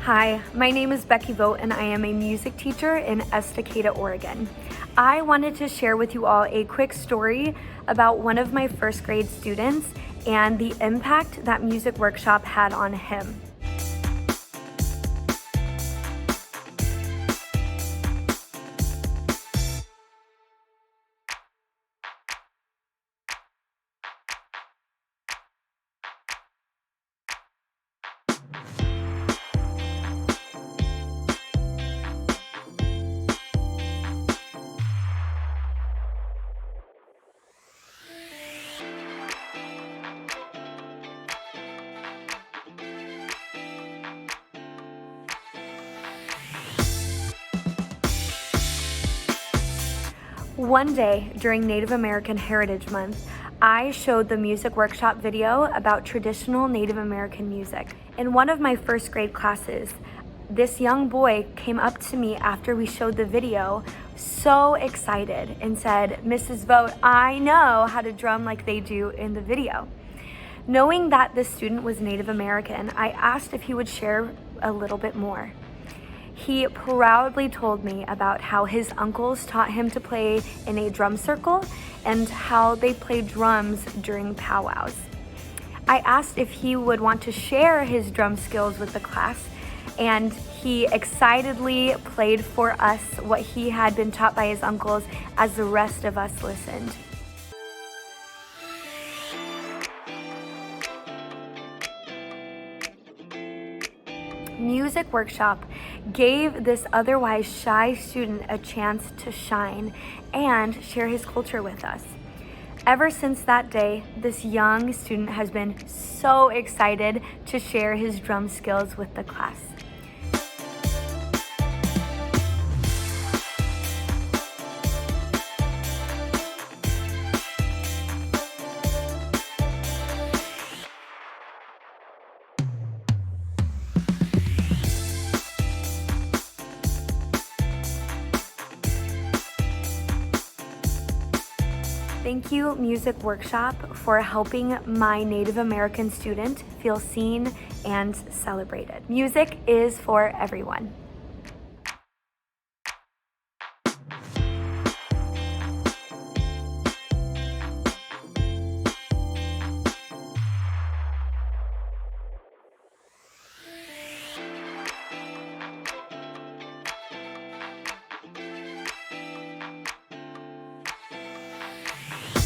Hi, my name is Becky Vogt and I am a music teacher in Estacada, Oregon. I wanted to share with you all a quick story about one of my first grade students and the impact that Music Workshop had on him. One day during Native American Heritage Month, I showed the Music Workshop video about traditional Native American music. In one of my first grade classes, this young boy came up to me after we showed the video, so excited, and said, "Mrs. Vogt, I know how to drum like they do in the video." Knowing that this student was Native American, I asked if he would share a little bit more. He proudly told me about how his uncles taught him to play in a drum circle and how they played drums during powwows. I asked if he would want to share his drum skills with the class, and he excitedly played for us what he had been taught by his uncles as the rest of us listened. Music Workshop gave this otherwise shy student a chance to shine and share his culture with us. Ever since that day, this young student has been so excited to share his drum skills with the class. Thank you, Music Workshop, for helping my Native American student feel seen and celebrated. Music is for everyone.